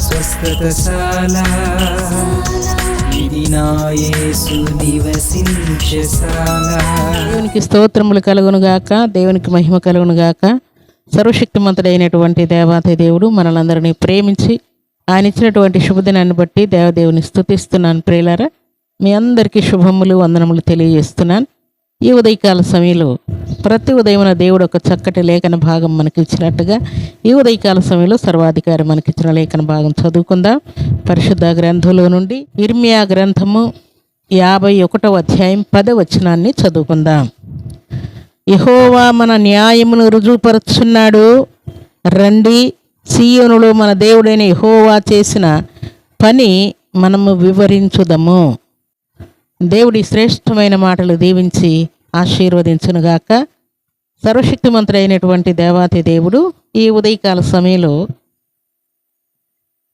స్వస్థతశాల ఇది నా యేసు నివసించశాల. దేవునికి స్తోత్రములు కలుగును గాక, దేవునికి మహిమ కలుగును గాక. సర్వశక్తిమంతుడైనటువంటి దేవాతి దేవుడు మనలందరినీ ప్రేమించి ఆయన ఇచ్చినటువంటి శుభదినాన్ని బట్టి దేవదేవుని స్తుతిస్తున్నాను. ప్రియులారా, మీ అందరికీ శుభములు వందనములు తెలియజేస్తున్నాను. ఈ ఉదయకాల సమయంలో ప్రతి ఉదయమున దేవుడు ఒక చక్కటి లేఖన భాగం మనకి ఇచ్చినట్టుగా ఈ ఉదయకాల సమయంలో సర్వాధికారి మనకిచ్చిన లేఖన భాగం చదువుకుందాం. పరిశుద్ధ గ్రంథంలో నుండి ఇర్మియా గ్రంథము 51వ అధ్యాయం 10వ వచనాన్ని చదువుకుందాం. యెహోవా మన న్యాయమును రుజువుపరుచున్నాడు, రండి సీయోనులో మన దేవుడైన యెహోవా చేసిన పని మనము వివరించుదము. దేవుడి శ్రేష్టమైన మాటలు దీవించి ఆశీర్వదించునుగాక. సర్వశక్తిమంతుడైనటువంటి దేవాతి దేవుడు ఈ ఉదయకాల సమయంలో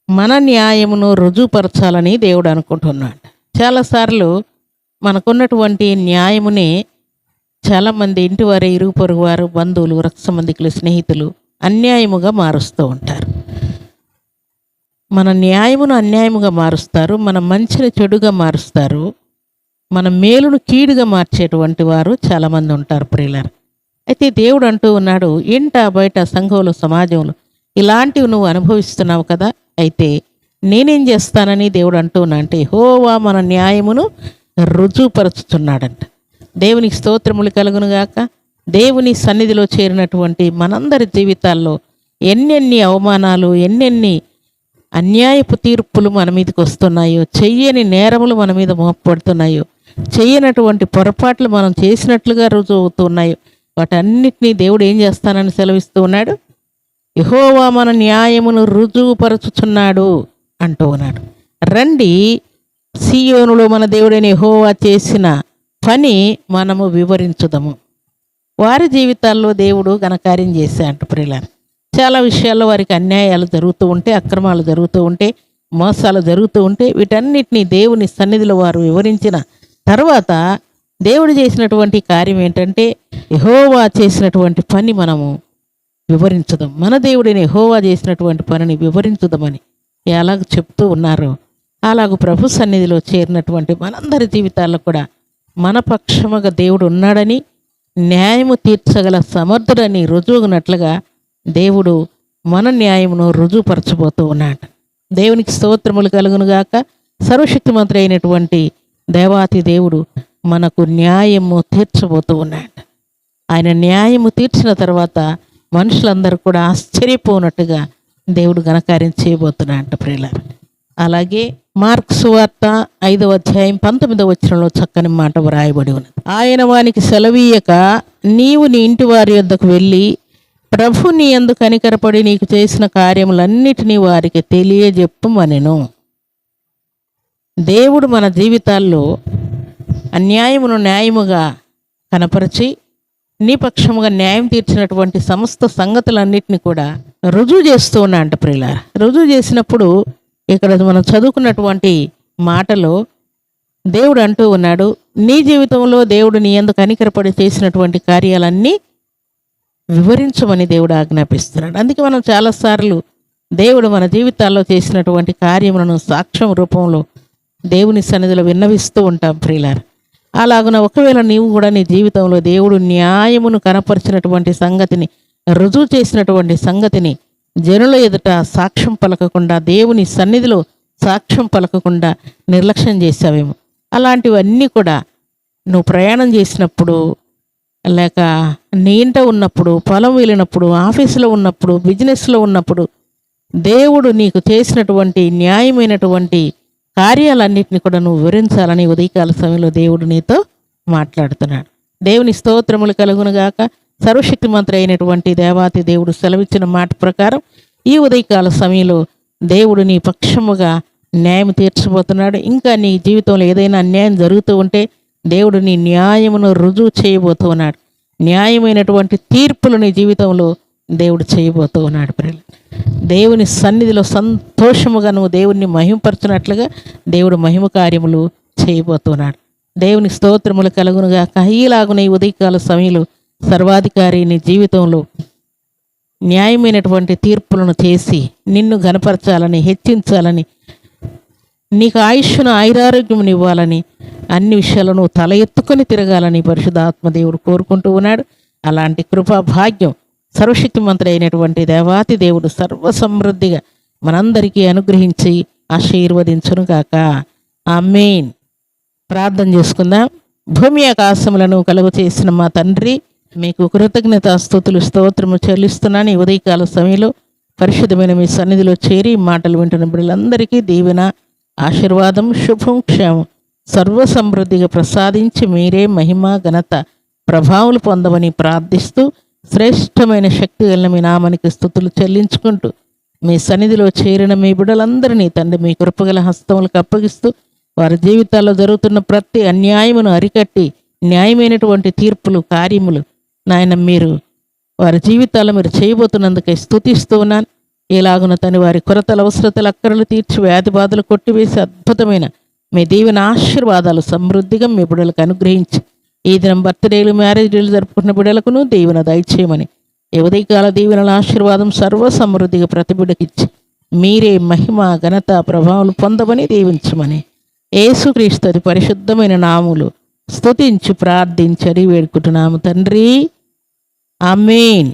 మన న్యాయమును రుజువుపరచాలని దేవుడు అనుకుంటున్నాడు. చాలాసార్లు మనకున్నటువంటి న్యాయమునే చాలామంది ఇంటి వారు, ఇరుగు పొరుగు వారు, బంధువులు, రక్త సంబంధికులు, స్నేహితులు అన్యాయముగా మారుస్తూ ఉంటారు. మన న్యాయమును అన్యాయముగా మారుస్తారు, మన మంచిని చెడుగా మారుస్తారు, మన మేలును కీడుగా మార్చేటువంటి వారు చాలామంది ఉంటారు ప్రియులారా. అయితే దేవుడు అంటూ ఉన్నాడు, ఇంట బయట సంఘంలో సమాజంలో ఇలాంటివి నువ్వు అనుభవిస్తున్నావు కదా, అయితే నేనేం చేస్తానని దేవుడు అంటూ ఉన్నా అంటే యెహోవా మన న్యాయమును రుజువుపరుచుతున్నాడంట. దేవునికి స్తోత్రములు కలుగునుగాక. దేవుని సన్నిధిలో చేరినటువంటి మనందరి జీవితాల్లో ఎన్నెన్ని అవమానాలు, ఎన్నెన్ని అన్యాయపు తీర్పులు మన మీదకి వస్తున్నాయో, చెయ్యని నేరములు మన మీద మోపడుతున్నాయో, చెయ్యనటువంటి పొరపాట్లు మనం చేసినట్లుగా రుజువు అవుతున్నాయో, వాటన్నిటినీ దేవుడు ఏం చేస్తానని సెలవిస్తూ ఉన్నాడు. యెహోవా మన న్యాయమును రుజువుపరచుచున్నాడు అంటూ ఉన్నాడు. రండి సీయోనులో మన దేవుడైన యెహోవా చేసిన పని మనము వివరించుదము. వారి జీవితాల్లో దేవుడు ఘనకార్యం చేశాడు ప్రియులారా. చాలా విషయాల్లో వారికి అన్యాయాలు జరుగుతూ ఉంటే, అక్రమాలు జరుగుతూ ఉంటే, మోసాలు జరుగుతూ ఉంటే, వీటన్నిటినీ దేవుని సన్నిధిలో వారు వివరించిన తర్వాత దేవుడు చేసినటువంటి కార్యం ఏంటంటే యెహోవా చేసినటువంటి పని మనము వివరించుదాం. మన దేవుడిని యెహోవా చేసినటువంటి పనిని వివరించుదామని ఎలాగ చెప్తూ ఉన్నారో అలాగూ ప్రభు సన్నిధిలో చేరినటువంటి మనందరి జీవితాల్లో కూడా మన పక్షముగా దేవుడు ఉన్నాడని, న్యాయము తీర్చగల సమర్థుడని రుజువునట్లుగా దేవుడు మన న్యాయమును రుజువుపరచబోతూ ఉన్నాడు. దేవునికి స్తోత్రములు కలుగునుగాక. సర్వశక్తిమంతుడు అయినటువంటి దేవాతి దేవుడు మనకు న్యాయము తీర్చబోతూ ఉన్నాడు. ఆయన న్యాయము తీర్చిన తర్వాత మనుషులందరూ కూడా ఆశ్చర్యపోనట్టుగా దేవుడు ఘనకార్యం చేయబోతున్నాడు ప్రియులారా. అలాగే మార్కు సువార్త 5వ అధ్యాయం 19వ వచనంలో చక్కని మాట వ్రాయబడి ఉన్నది. ఆయన వానికి సెలవీయక నీవు నీ ఇంటి వారి యొద్దకు వెళ్ళి ప్రభు నీ యందు కనికరపడి నీకు చేసిన కార్యములన్నిటినీ వారికి తెలియజెప్పమనెను. దేవుడు మన జీవితాల్లో అన్యాయమును న్యాయముగా కనపరిచి నీ పక్షముగా న్యాయం తీర్చినటువంటి సమస్త సంగతులన్నిటిని కూడా రుజువు చేస్తూ ఉన్నా అంట ప్రియులారా. రుజువు చేసినప్పుడు ఇక్కడ మనం చదువుకున్నటువంటి మాటలో దేవుడు అంటూ ఉన్నాడు, నీ జీవితంలో దేవుడు నీ యందు కనికరపడి చేసినటువంటి కార్యాలన్నీ వివరించమని దేవుడు ఆజ్ఞాపిస్తున్నాడు. అందుకే మనం చాలాసార్లు దేవుడు మన జీవితాల్లో చేసినటువంటి కార్యములను సాక్ష్యం రూపంలో దేవుని సన్నిధిలో విన్నవిస్తూ ఉంటాం ప్రియులారా. అలాగున ఒకవేళ నీవు కూడా నీ జీవితంలో దేవుడు న్యాయమును కనపరిచినటువంటి సంగతిని, రుజువు చేసినటువంటి సంగతిని జనుల ఎదుట సాక్ష్యం పలకకుండా, దేవుని సన్నిధిలో సాక్ష్యం పలకకుండా నిర్లక్ష్యం చేసావేమో, అలాంటివన్నీ కూడా నువ్వు ప్రయాణం చేసినప్పుడు, లేక నీ ఇంట ఉన్నప్పుడు, పొలం వెళ్ళినప్పుడు, ఆఫీసులో ఉన్నప్పుడు, బిజినెస్లో ఉన్నప్పుడు దేవుడు నీకు చేసినటువంటి న్యాయమైనటువంటి కార్యాలన్నింటినీ కూడా నువ్వు వివరించాలని ఉదయకాల సమయంలో దేవుడు నీతో మాట్లాడుతున్నాడు. దేవుని స్తోత్రములు కలుగునుగాక. సర్వశక్తిమంతుడు అయినటువంటి దేవాతి దేవుడు సెలవిచ్చిన మాట ప్రకారం ఈ ఉదయకాల సమయంలో దేవుడు నీ పక్షముగా న్యాయం తీర్చబోతున్నాడు. ఇంకా నీ జీవితంలో ఏదైనా అన్యాయం జరుగుతూ ఉంటే దేవుడు నీ న్యాయమును రుజువు చేయబోతూ ఉన్నాడు. న్యాయమైనటువంటి తీర్పులు నీ జీవితంలో దేవుడు చేయబోతూ ఉన్నాడు. ప్రియులు, దేవుని సన్నిధిలో సంతోషముగా నువ్వు దేవుణ్ణి మహిమపరచునట్లుగా దేవుడు మహిమ కార్యములు చేయబోతున్నాడు. దేవుని స్తోత్రములు కలుగునుగాక. ఈలాగున ఈ ఉదయకాల సమయంలో సర్వాధికారి నీ జీవితంలో న్యాయమైనటువంటి తీర్పులను చేసి నిన్ను ఘనపరచాలని, హెచ్చించాలని, నీకు ఆయుష్ను ఆయురారోగ్యమును ఇవ్వాలని, అన్ని విషయాలను తల ఎత్తుకొని తిరగాలని పరిశుద్ధాత్మ దేవుడు కోరుకుంటూ ఉన్నాడు. అలాంటి కృపా భాగ్యం సర్వశక్తిమంతుడు అయినటువంటి దేవాతి దేవుడు సర్వసమృద్ధిగా మనందరికీ అనుగ్రహించి ఆశీర్వదించును గాక. ఆమేన్. ప్రార్థన చేసుకుందాం. భూమి ఆకాశములను కలుగు చేసిన మా తండ్రి, మీకు కృతజ్ఞతాస్తుతులు స్తోత్రము చెల్లిస్తున్నాను. ఈ ఉదయకాల సమయంలో పరిశుద్ధమైన మీ సన్నిధిలో చేరి మాటలు వింటున్న బిడ్డలందరికీ దీవెన, ఆశీర్వాదం, శుభం, క్షేమం సర్వసమృద్ధిగా ప్రసాదించి మీరే మహిమ, ఘనత, ప్రభావాలు పొందమని ప్రార్థిస్తూ శ్రేష్టమైన శక్తి కలిగిన మీ నామానికి స్తుతులు చెల్లించుకుంటూ మీ సన్నిధిలో చేరిన మీ బిడ్డలందరినీ తండ్రి మీ కృపగల హస్తములకు అప్పగిస్తూ వారి జీవితాల్లో జరుగుతున్న ప్రతి అన్యాయమును అరికట్టి న్యాయమైనటువంటి తీర్పులు, కార్యములు నాయన మీరు వారి జీవితాల్లో మీరు చేయబోతున్నందుకే స్తుతిస్తూ ఉన్నాను. ఎలాగున తండ్రి వారి కొరతల, అవసరతలు, అక్కరలు తీర్చి వ్యాధి బాధలు కొట్టివేసి అద్భుతమైన మీ దీవెన ఆశీర్వాదాలు సమృద్ధిగా మీ బిడ్డలకు అనుగ్రహించి ఈ దినం బర్త్డేలు, మ్యారేజ్లు జరుపుకున్న బిడ్డలకును దీవెన దయచేయమని, ఈ ఉదయకాల దీవెనల ఆశీర్వాదం సర్వ సమృద్ధిగా ప్రతి బిడ్డకిచ్చి మీరే మహిమ, ఘనత, ప్రభావాలు పొందమని దీవించమని యేసుక్రీస్తు అతి పరిశుద్ధమైన నామములు స్తుతించి ప్రార్థించి అడిగి వేడుకుంటున్నాము తండ్రి. ఆమేన్.